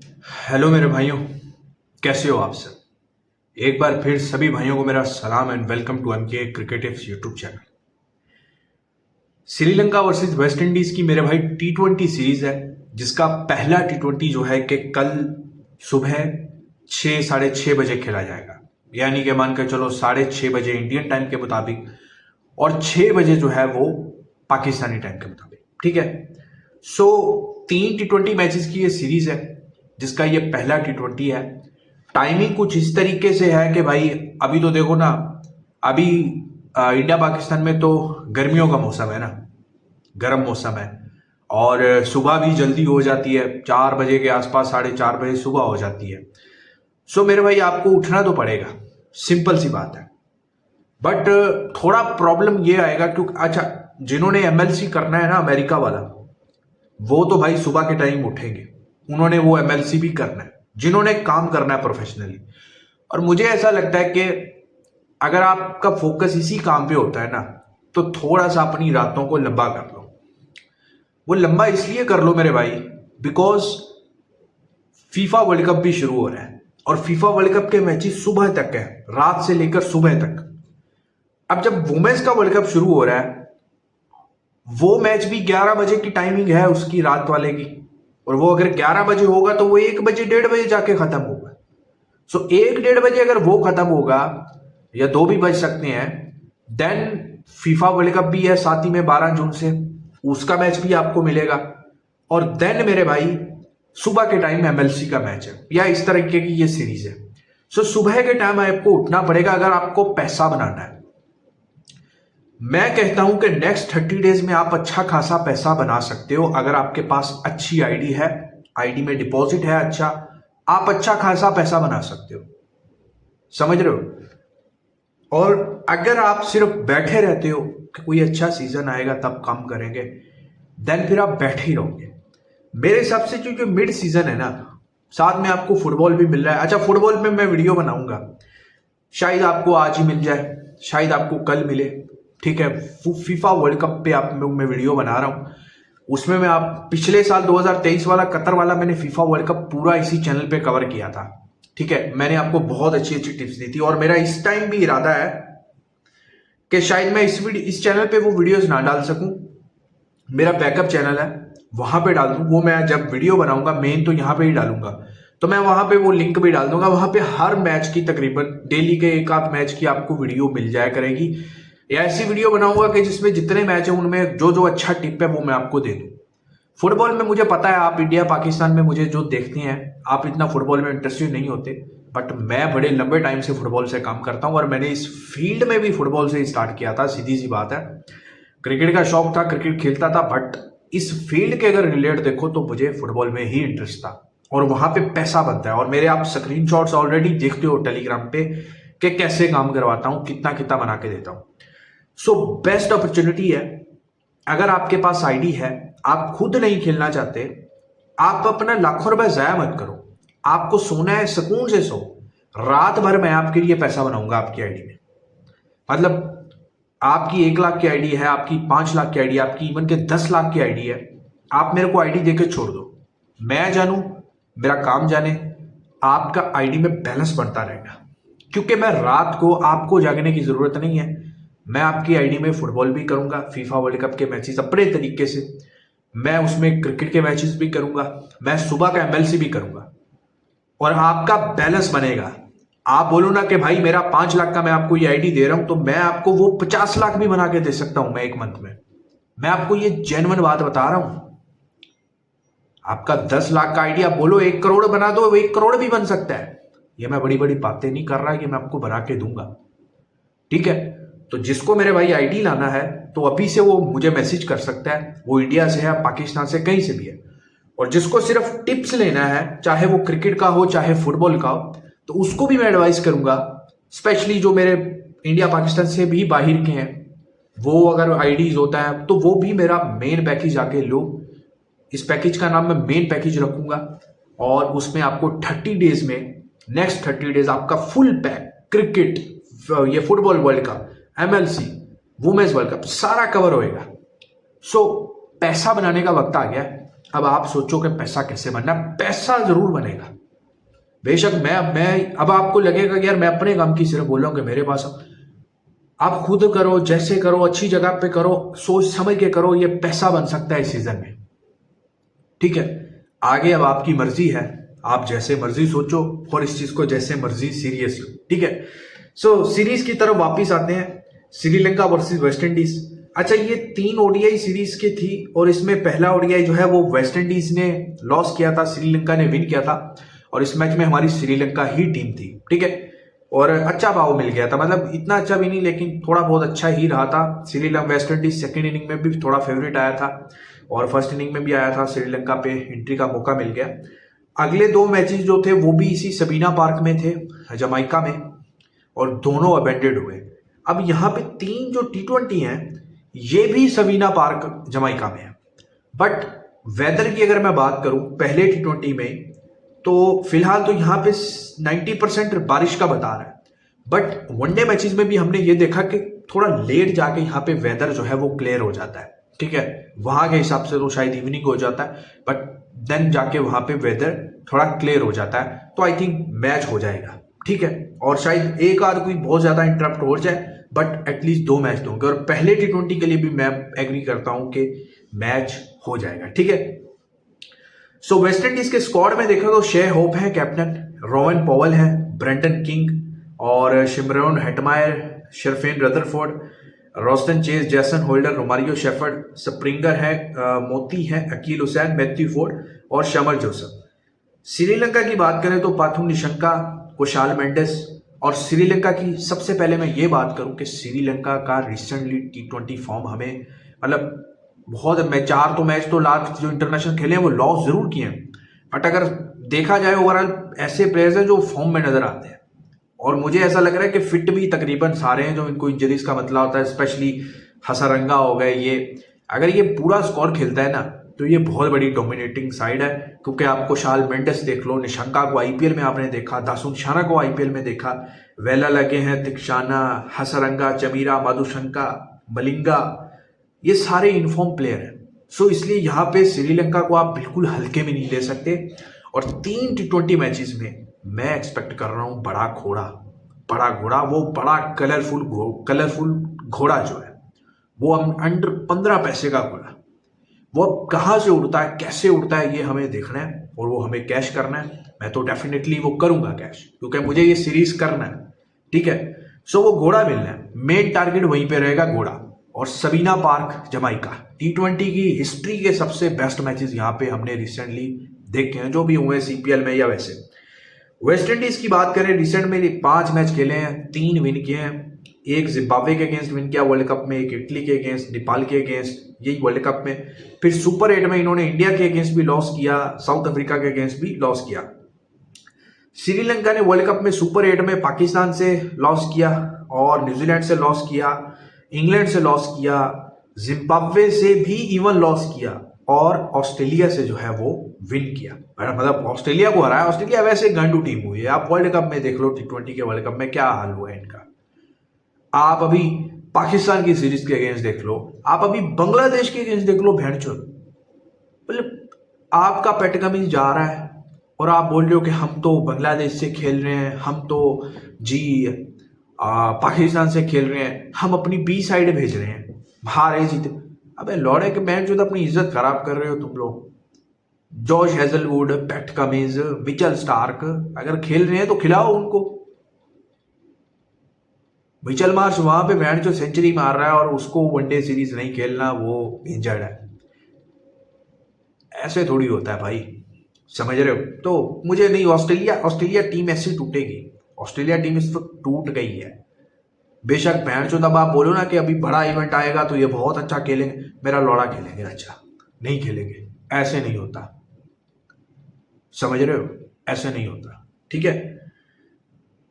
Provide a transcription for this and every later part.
Hello मेरे भाइयों, कैसे हो आप सब। एक बार फिर सभी भाइयों को मेरा सलाम and welcome to MK Cricketives YouTube channel. Sri Lanka versus West Indies की मेरे भाई टी20 सीरीज है, जिसका पहला टी20 जो है कि कल सुबह 6 साढ़े 6 बजे खेला जाएगा। यानी कि मान कर चलो 6:30 बजे इंडियन टाइम के मुताबिक और 6 बजे जो है वो पाकिस्तानी टाइम के मुताबिक। ठीक है। सो 3 टी20 मैचेस की ये सीरीज है, जिसका ये पहला टी20 है। टाइमिंग कुछ इस तरीके से है कि भाई अभी तो देखो ना, अभी इंडिया पाकिस्तान में तो गर्मियों का मौसम है ना, गर्म मौसम है और सुबह भी जल्दी हो जाती है, 4 बजे के आसपास, 4:30 बजे सुबह हो जाती है। सो मेरे भाई आपको उठना तो पड़ेगा, सिंपल सी बात है। बट थोड़ा प्रॉब्लम ये आएगा क्योंकि अच्छा, जिन्होंने एमएलसी करना है ना, अमेरिका वाला, वो तो भाई सुबह के टाइम उठेंगे, उन्होंने वो एमएलसी भी करना है, जिन्होंने काम करना है प्रोफेशनली। और मुझे ऐसा लगता है कि अगर आपका फोकस इसी काम पे होता है ना, तो थोड़ा सा अपनी रातों को लंबा कर लो। वो लंबा इसलिए कर लो मेरे भाई, बिकॉज फीफा वर्ल्ड कप भी शुरू हो रहा है और फीफा वर्ल्ड कप के मैचेस सुबह तक है, रात से लेकर सुबह तक। अब जब वुमेन्स का वर्ल्ड कप शुरू हो रहा है, वो मैच भी 11 बजे की टाइमिंग है उसकी, रात वाले की, और वो अगर 11 बजे होगा तो वो 1 बजे 1:30 बजे जाके खत्म होगा। सो 1-1:30 बजे अगर वो खत्म होगा, या 2 भी बज सकते हैं, देन फीफा वर्ल्ड कप भी है साथ ही में 12 जून से, उसका मैच भी आपको मिलेगा। और देन मेरे भाई सुबह के टाइम एमएलसी का मैच है, या इस तरीके की ये सीरीज है। सो सुबह के टाइम आपको उठना पड़ेगा अगर आपको पैसा बनाना है। मैं कहता हूं कि नेक्स्ट 30 डेज में आप अच्छा खासा पैसा बना सकते हो अगर आपके पास अच्छी आईडी है, आईडी में डिपॉजिट है अच्छा, आप अच्छा खासा पैसा बना सकते हो। समझ रहे हो। और अगर आप सिर्फ बैठे रहते हो कि कोई अच्छा सीजन आएगा तब काम करेंगे, देन फिर आप बैठे ही रहोगे। मेरे हिसाब से जो मिड सीजन है ना, साथ में आपको फुटबॉल भी मिल रहा है। अच्छा, फुटबॉल में मैं वीडियो बनाऊंगा, शायद आपको आज ही मिल जाए, शायद आपको कल मिले। ठीक है। फीफा वर्ल्ड कप पे आप मैं वीडियो बना रहा हूं, उसमें मैं आप पिछले साल 2023 वाला कतर वाला मैंने फीफा वर्ल्ड कप पूरा इसी चैनल पे कवर किया था। ठीक है। मैंने आपको बहुत अच्छी अच्छी टिप्स दी थी और मेरा इस टाइम भी इरादा है कि शायद मैं इस चैनल पे वो वीडियोस ना डाल सकूं, मेरा बैकअप चैनल है वहां पे डाल दूं। वो मैं जब वीडियो बनाऊंगा मेन तो यहां पे ही डालूंगा, तो मैं वहां पे वो लिंक भी डाल दूंगा। वहां पे हर मैच की तकरीबन डेली के एक आध मैच की आपको वीडियो मिल जाया करेगी, या ऐसी वीडियो बनाऊंगा कि जिसमें जितने मैच है उनमें जो जो अच्छा टिप है वो मैं आपको दे दूं। फुटबॉल में मुझे पता है आप इंडिया पाकिस्तान में मुझे जो देखते हैं, आप इतना फुटबॉल में इंटरेस्टेड नहीं होते, बट मैं बड़े लंबे टाइम से फुटबॉल से काम करता हूं और मैंने इस फील्ड में भी फुटबॉल से स्टार्ट किया था। सीधी सी बात है, क्रिकेट का शौक था, क्रिकेट खेलता था, बट इस फील्ड के अगर रिलेट देखो तो मुझे फुटबॉल में ही इंटरेस्ट था और वहां पे पैसा बनता है। और मेरे आप स्क्रीनशॉट्स ऑलरेडी देखते हो टेलीग्राम पे कि कैसे काम करवाता हूं, कितना कितना बना के देता हूं। सो बेस्ट अपॉर्चुनिटी है। अगर आपके पास आईडी है, आप खुद नहीं खेलना चाहते, आप अपना लाखों रुपए जाया मत करो। आपको सोना है, सुकून से सो। रात भर मैं आपके लिए पैसा बनाऊंगा आपकी आईडी में। मतलब आपकी 1 लाख की आईडी है, आपकी 5 लाख की आईडी, आपकी इवन के 10 लाख की आईडी है, आप मेरे को आईडी देके छोड़ दो, मैं जानू, मेरा काम जाने, आपका आईडी में बैलेंस बढ़ता रहेगा। क्योंकि मैं रात को आपको जागने की जरूरत नहीं है, मैं आपकी आईडी में फुटबॉल भी करूंगा, फीफा वर्ल्ड कप के मैचेस अपने तरीके से, मैं उसमें क्रिकेट के मैचेस भी करूंगा, मैं सुबह का एमएलसी भी करूंगा और आपका बैलेंस बनेगा। आप बोलो ना कि भाई मेरा 5 लाख का मैं आपको ये आईडी दे रहा हूं, तो मैं आपको वो 50 लाख भी बना के दे सकता हूं मैं एक मंथ में। मैं आपको ये जेन्युइन बात बता रहा हूं। आपका 10 लाख का आईडी आप बोलो 1 करोड़ बना दो, वो 1 करोड़ भी बन सकता है। ये मैं बड़ी बड़ी बातें नहीं कर रहा कि मैं आपको बना के दूंगा। ठीक है। तो जिसको मेरे भाई आईडी लाना है तो अभी से वो मुझे मैसेज कर सकता है, वो इंडिया से है, पाकिस्तान से, कहीं से भी है। और जिसको सिर्फ टिप्स लेना है, चाहे वो क्रिकेट का हो चाहे फुटबॉल का हो, तो उसको भी मैं एडवाइस करूंगा, स्पेशली जो मेरे इंडिया पाकिस्तान से भी बाहर के हैं, वो अगर आईडीज होता है तो वो भी मेरा मेन पैकेज आके लो। इस पैकेज का नाम मैं मेन पैकेज रखूंगा और उसमें आपको 30 डेज में, नेक्स्ट 30 डेज आपका फुल पैक, क्रिकेट, ये football world cup, MLC, women's world cup सारा कवर होएगा। सो पैसा बनाने का वक्त आ गया। अब आप सोचो कि पैसा कैसे बनना, पैसा जरूर बनेगा। बेशक मैं अब आपको लगेगा कि यार मैं अपने काम की सिर्फ बोल रहा हूँ कि मेरे पास, आप खुद करो, जैसे करो, अच्छी जगह पे करो, सोच समझ के करो, ये पैसा बन सकता है इस सीजन में। ठीक है, आगे अब आपकी मर्जी है, आप जैसे मर्जी सोचो और इस चीज को जैसे मर्जी सीरियस लो। ठीक है, सो सीरीज की तरफ वापिस आते हैं, श्रीलंका वर्सेस वेस्ट इंडीज। अच्छा, ये 3 ओडीआई सीरीज की थी और इसमें पहला ओडीआई जो है वो वेस्ट इंडीज ने लॉस किया था, श्रीलंका ने विन किया था और इस मैच में हमारी श्रीलंका ही टीम थी। ठीक है, और अच्छा भाव मिल गया था, मतलब इतना अच्छा भी नहीं लेकिन थोड़ा बहुत अच्छा ही रहा था। Sri Lanka West Indies second inning में भी थोड़ा फेवरेट आया था और फर्स्ट इनिंग में भी आया था, श्रीलंका पे एंट्री का मौका मिल गया। अगले 2 मैचेस जो थे वो भी इसी सबीना पार्क में थे, जमाइका में, और दोनों अबेंडेड हुए। अब यहाँ पे 3 जो T20 हैं ये भी सबीना पार्क जमाइका में है। बट वेदर की अगर मैं बात करूं पहले T20 में, तो फिलहाल तो यहाँ पे 90% बारिश का बता रहा है। बट वनडे मैचेस में भी हमने ये देखा कि थोड़ा लेट जाके यहाँ पे वेदर जो है वो क्लियर हो जाता है। ठीक है, वहां के हिसाब से तो शायद इवनिंग हो जाता है, बट देन जाके वहां पे वेदर थोड़ा क्लियर हो जाता है, तो आई थिंक मैच हो जाएगा। ठीक है, और शायद एक आध कोई बहुत ज्यादा इंटरप्ट हो जाए, बट एटलीस्ट 2 मैच होंगे। और पहले T20 के लिए भी मैं एग्री करता हूं कि मैच हो जाएगा। ठीक है, सो वेस्ट इंडीज के स्क्वाड में देखा तो शे होप है कैप्टन, रोवन पॉवल है, ब्रेंडन किंग और Shimron Hetmyer, Sherfane Rutherford, Roston Chase, Jason Holder, Romario Shepherd, Springer है, मोती है, अकील हुसैन, मैथ्यू फोर्ड और शमर जोसेफ। श्रीलंका की बात करें तो पाथु निशंका, कुशाल मेंडिस। और श्रीलंका की सबसे पहले मैं ये बात करूं कि श्रीलंका का रिसेंटली T20 फॉर्म हमें मतलब बहुत, मैं 4 तो मैच तो लास्ट जो इंटरनेशनल खेले हैं वो लॉस जरूर किए हैं, बट अगर देखा जाए ओवरऑल ऐसे प्लेयर्स हैं जो फॉर्म में नजर आते हैं। और मुझे ऐसा लग रहा है कि फिट भी तकरीबन सारे हैं, जो इनको इंजरीज का मतलब होता है, स्पेशली हसरंगा हो गए ये। अगर ये पूरा स्कोर खेलता है ना तो ये बहुत बड़ी डोमिनेटिंग साइड है, क्योंकि आपको शाल मेंडिस देख लो, निशंका को आईपीएल में आपने देखा, दासुन शाना को आईपीएल में देखा, वेला लगे हैं, तिक्षाना, हसरंगा, चमीरा, माधुशंका, मलिंगा, ये सारे इनफॉर्म प्लेयर हैं। सो इसलिए यहाँ पे श्रीलंका को आप बिल्कुल हल्के में नहीं ले सकते। और 3 T20 मैचेस में मैं एक्सपेक्ट कर रहा हूँ बड़ा घोड़ा, वो बड़ा कलरफुल घोड़ा जो है वो अंडर 15 पैसे का घोड़ा, वो अब कहाँ से उड़ता है, कैसे उड़ता है, ये हमें देखना है और वो हमें कैश करना है। मैं तो डेफिनेटली वो करूंगा कैश, क्योंकि मुझे ये सीरीज करना है। ठीक है, सो वो घोड़ा मिलना है, मेन टारगेट वहीं पे रहेगा घोड़ा। और सबीना पार्क जमाइका, T20 की हिस्ट्री के सबसे बेस्ट मैचेस यहाँ पे हमने रिसेंटली देखे हैं, जो भी हुए CPL में या वैसे। वेस्ट इंडीज की बात करें, रिसेंट में 5 मैच खेले हैं, 3 विन किए हैं। एक जिम्बाब्वे के अगेंस्ट विन किया वर्ल्ड कप में, एक इटली के अगेंस्ट, नेपाल के अगेंस्ट, यही वर्ल्ड कप में। फिर सुपर 8 में इन्होंने इंडिया के अगेंस्ट भी लॉस किया, साउथ अफ्रीका के अगेंस्ट भी लॉस किया। श्रीलंका ने वर्ल्ड कप में सुपर 8 में पाकिस्तान से लॉस किया और न्यूजीलैंड से लॉस किया, इंग्लैंड से लॉस किया, जिम्बाब्वे से भी इवन लॉस किया और ऑस्ट्रेलिया से जो है वो विन किया। मतलब ऑस्ट्रेलिया को हराया। ऑस्ट्रेलिया वैसे गंडू टीम हुई है, आप वर्ल्ड कप में देख लो, T20 के वर्ल्ड कप में क्या हाल हुआ है इनका। आप अभी पाकिस्तान की सीरीज के अगेंस्ट देख लो, आप अभी बांग्लादेश के अगेंस्ट देख लो, भेड़चोद। मतलब आपका पेट कमीज जा रहा है और आप बोल रहे हो कि हम तो बांग्लादेश से खेल रहे हैं, हम तो जी पाकिस्तान से खेल रहे हैं, हम अपनी बी साइड भेज रहे हैं, हारे जीते। अबे लौड़े के मैच जो अपनी इज्जत खराब कर रहे हो तुम लोग। George Hazlewood, PAT Cummins, Mitchell Starc अगर खेल रहे हैं तो खिलाओ उनको। मिचेल मार्श वहां पे मैच जो सेंचुरी मार रहा है और उसको वनडे सीरीज नहीं खेलना, वो इंजर्ड है। ऐसे थोड़ी होता है भाई, समझ रहे हो। तो मुझे नहीं, ऑस्ट्रेलिया टीम ऐसी टूटेगी। ऑस्ट्रेलिया टीम इस वक्त टूट गई है। बेशक भैंस जो तब आप बोलो ना कि अभी बड़ा इवेंट आएगा तो ये बहुत अच्छा खेलेंगे, मेरा लौड़ा खेलेंगे, अच्छा नहीं खेलेंगे, ऐसे नहीं होता, समझ रहे हो, ऐसे नहीं होता। ठीक है,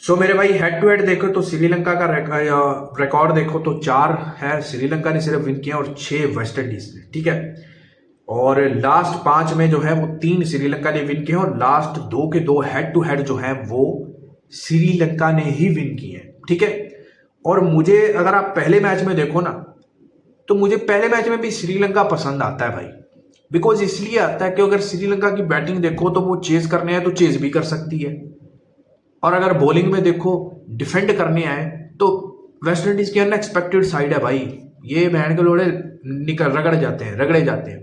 सो मेरे भाई हेड टू हेड देखो तो श्रीलंका का रिकॉर्ड देखो तो 4 है, श्रीलंका ने सिर्फ विन किया और 6 वेस्ट इंडीज ने। ठीक है, और लास्ट 5 में जो है वो 3 श्रीलंका ने विन किए और लास्ट 2 के 2 हेड टू हेड जो है वो श्रीलंका ने ही विन किए हैं। ठीक है, और मुझे अगर आप पहले मैच में देखो ना तो मुझे पहले मैच में भी श्रीलंका पसंद आता है भाई। बिकॉज इसलिए आता है कि अगर श्रीलंका की बैटिंग देखो तो वो चेज करने आए तो चेज भी कर सकती है, और अगर बॉलिंग में देखो डिफेंड करने आए तो वेस्ट इंडीज की अनएक्सपेक्टेड साइड है भाई, ये बहन के लोड़े निकल रगड़े जाते हैं,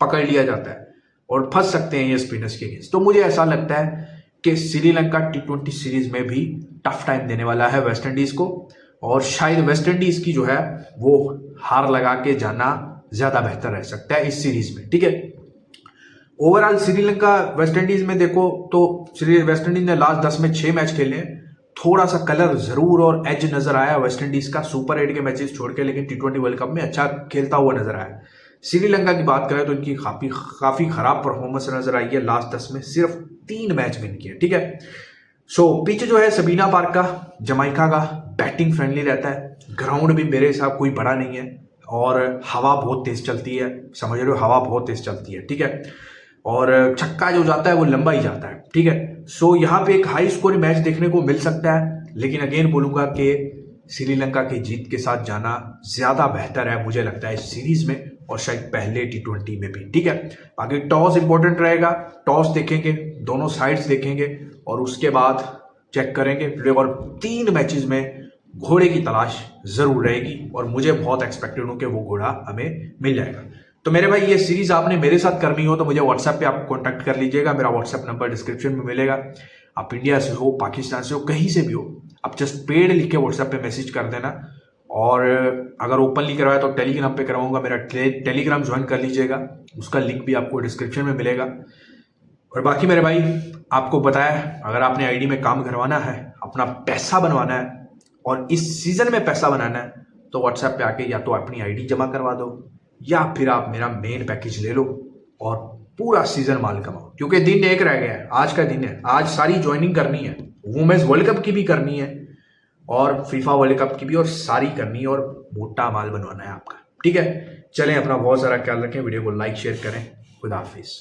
पकड़ लिया जाता है और फंस सकते हैं ये स्पिनर्स के अगेंस्ट। तो मुझे ऐसा लगता है कि श्रीलंका T20 सीरीज में भी टफ टाइम देने वाला है वेस्ट इंडीज को, और शायद वेस्ट इंडीज की जो है वो हार लगा के जाना ज्यादा बेहतर रह सकता है इस सीरीज में, ठीक है। ओवरऑल श्रीलंका वेस्ट इंडीज में देखो तो वेस्ट इंडीज ने लास्ट 10 में 6 मैच खेले हैं, थोड़ा सा कलर जरूर और एज नजर आया वेस्ट इंडीज का सुपर 8 के मैचेस छोड़ के, लेकिन T20 वर्ल्ड कप में अच्छा खेलता हुआ नजर आया। श्रीलंका की बात करें तो इनकी काफी खराब परफॉर्मेंस नजर आई है, लास्ट 10 में सिर्फ 3 मैच विन किए, ठीक है। सो पिच जो है सबीना पार्क का, जमाइका का, बैटिंग फ्रेंडली रहता है, ग्राउंड भी मेरे हिसाब कोई बड़ा नहीं है, और हवा बहुत तेज चलती है, समझ रहे हो, हवा बहुत तेज चलती है, ठीक है, और छक्का जो जाता है वो लंबा ही जाता है, ठीक है। सो यहाँ पे एक हाई स्कोरिंग मैच देखने को मिल सकता है, लेकिन अगेन बोलूंगा कि श्रीलंका की जीत के साथ जाना ज्यादा बेहतर है मुझे लगता है इस सीरीज में, और शायद पहले T20 में भी, ठीक है। बाकी टॉस इंपॉर्टेंट रहेगा, टॉस देखेंगे, दोनों साइड्स देखेंगे और उसके बाद चेक करेंगे, और 3 मैचेस में घोड़े की तलाश जरूर रहेगी, और मुझे बहुत एक्सपेक्टेड हूं कि वो घोड़ा हमें मिल जाएगा। तो मेरे भाई ये सीरीज आपने मेरे साथ करनी हो तो मुझे व्हाट्सएप पे आप कांटेक्ट कर लीजिएगा, मेरा व्हाट्सएप नंबर डिस्क्रिप्शन में मिलेगा। आप इंडिया से हो, पाकिस्तान से हो, कहीं से भी हो, आप जस्ट पेड लिख के व्हाट्सएप पे मैसेज कर देना, और अगर ओपनली करवाया तो टेलीग्राम पे करवाऊंगा, मेरा टेलीग्राम ज्वाइन कर लीजिएगा, उसका लिंक भी आपको डिस्क्रिप्शन में मिलेगा। और बाकी मेरे भाई आपको बताया, अगर आपने आईडी में काम करवाना है, अपना पैसा बनवाना है और इस सीजन में पैसा बनाना है, तो व्हाट्सएप पे आके या तो अपनी आईडी जमा करवा दो, या फिर आप मेरा मेन पैकेज ले लो और पूरा सीजन माल कमाओ, क्योंकि दिन एक रह गया है, आज का दिन है, आज सारी ज्वाइनिंग करनी है, वुमेन्स वर्ल्ड कप की भी करनी है और फीफा वर्ल्ड कप की भी, और सारी करनी है, और मोटा माल बनवाना है आपका, ठीक है। चलें, अपना बहुत सारा ख्याल रखें, वीडियो को लाइक शेयर करें, खुदा हाफिज।